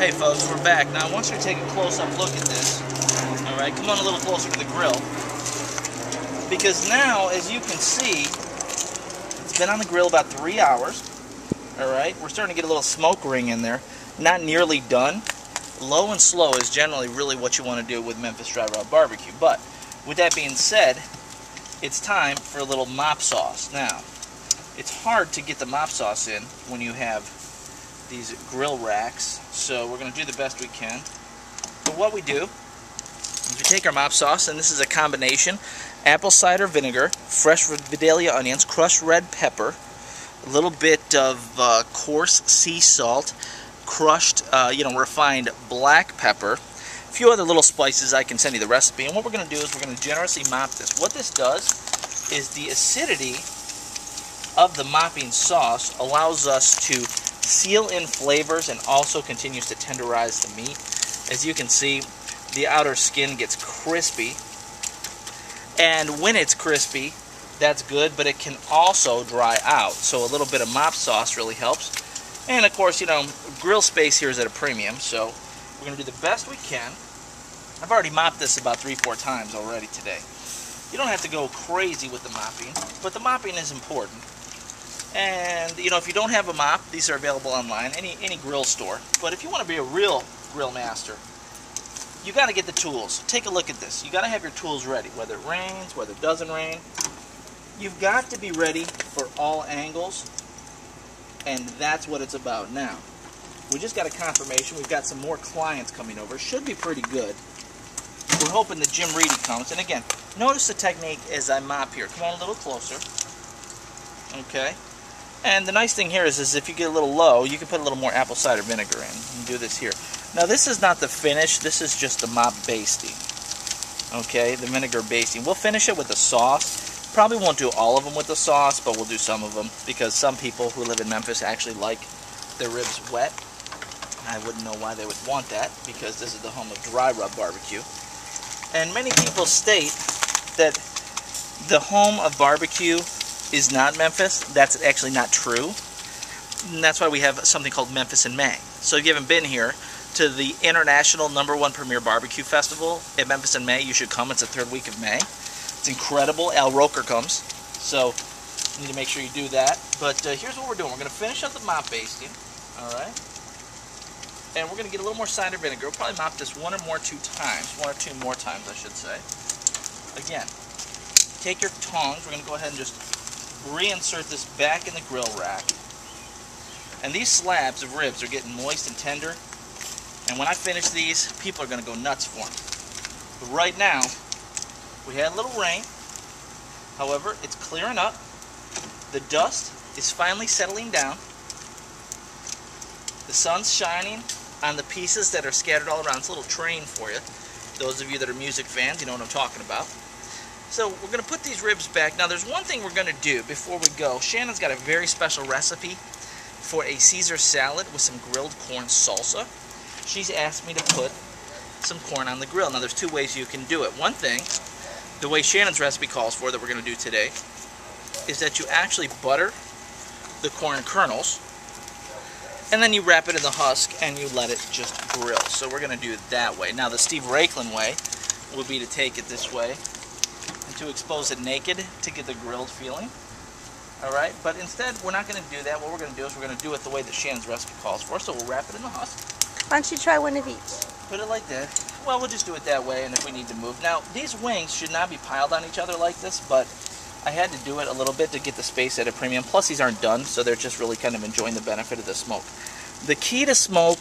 Hey folks, we're back. Now I want you to take a close-up look at this. Alright, come on a little closer to the grill. Because now, as you can see, it's been on the grill about 3 hours. Alright, we're starting to get a little smoke ring in there. Not nearly done. Low and slow is generally really what you want to do with Memphis Dry Rub Barbecue. But, with that being said, it's time for a little mop sauce. Now, it's hard to get the mop sauce in when you have these grill racks, so we're going to do the best we can. But what we do is we take our mop sauce, and this is a combination: apple cider vinegar, fresh Vidalia onions, crushed red pepper, a little bit of coarse sea salt, crushed, refined black pepper, a few other little spices. I can send you the recipe. And what we're going to do is we're going to generously mop this. What this does is the acidity of the mopping sauce allows us to seal in flavors and also continues to tenderize the meat. As you can see, the outer skin gets crispy, and when it's crispy, that's good, but it can also dry out, so a little bit of mop sauce really helps. And of course, grill space here is at a premium, so we're going to do the best we can. I've already mopped this about 3-4 times already today. You don't have to go crazy with the mopping, but the mopping is important. And, if you don't have a mop, these are available online, any grill store. But if you want to be a real grill master, you got to get the tools. Take a look at this. You got to have your tools ready, whether it rains, whether it doesn't rain. You've got to be ready for all angles, and that's what it's about. Now, we just got a confirmation. We've got some more clients coming over. Should be pretty good. We're hoping that Jim Reedy comes. And again, notice the technique as I mop here. Come on a little closer. Okay. And the nice thing here is if you get a little low, you can put a little more apple cider vinegar in and do this here. Now this is not the finish, this is just the mop basting. Okay, the vinegar basting. We'll finish it with the sauce. Probably won't do all of them with the sauce, but we'll do some of them because some people who live in Memphis actually like their ribs wet. I wouldn't know why they would want that because this is the home of dry rub barbecue. And many people state that the home of barbecue is not Memphis. That's actually not true. And that's why we have something called Memphis in May. So if you haven't been here to the international #1 premier barbecue festival at Memphis in May, you should come. It's the 3rd week of May. It's incredible. Al Roker comes. So you need to make sure you do that. But here's what we're doing. We're going to finish up the mop basting. Alright. And we're going to get a little more cider vinegar. We'll probably mop this 1 or 2 more times, I should say. Again, take your tongs. We're going to go ahead and just reinsert this back in the grill rack. And these slabs of ribs are getting moist and tender. And when I finish these, people are going to go nuts for them. But right now, we had a little rain. However, it's clearing up. The dust is finally settling down. The sun's shining on the pieces that are scattered all around. It's a little train for you. Those of you that are music fans, you know what I'm talking about. So we're going to put these ribs back. Now there's one thing we're going to do before we go. Shannon's got a very special recipe for a Caesar salad with some grilled corn salsa. She's asked me to put some corn on the grill. Now there's 2 ways you can do it. One thing, the way Shannon's recipe calls for that we're going to do today, is that you actually butter the corn kernels and then you wrap it in the husk and you let it just grill. So we're going to do it that way. Now the Steve Raiklen way would be to take it this way, to expose it naked to get the grilled feeling. Alright, but instead we're not going to do that. What we're going to do is we're going to do it the way that Shannon's recipe calls for. So we'll wrap it in the husk. Why don't you try one of each? Put it like that. Well, we'll just do it that way, and if we need to move. Now, these wings should not be piled on each other like this, but I had to do it a little bit to get the space at a premium. Plus these aren't done, so they're just really kind of enjoying the benefit of the smoke. The key to smoke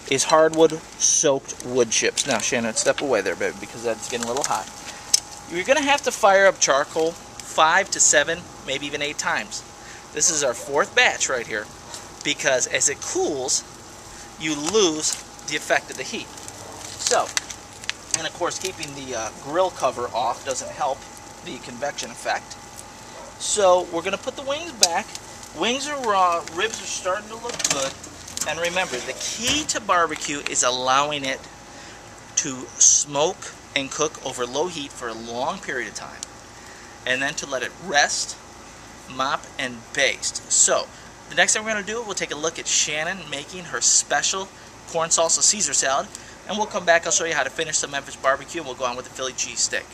is hardwood soaked wood chips. Now, Shannon, step away there, baby, because that's getting a little hot. You're going to have to fire up charcoal 5 to 7, maybe even 8 times. This is our 4th batch right here, because as it cools, you lose the effect of the heat. So, and of course keeping the grill cover off doesn't help the convection effect. So we're going to put the wings back. Wings are raw, ribs are starting to look good. And remember, the key to barbecue is allowing it to smoke and cook over low heat for a long period of time, and then to let it rest, mop, and baste. So the next thing we're going to do, we'll take a look at Shannon making her special corn salsa Caesar salad, and we'll come back. I'll show you how to finish the Memphis barbecue, and we'll go on with the Philly cheese steak.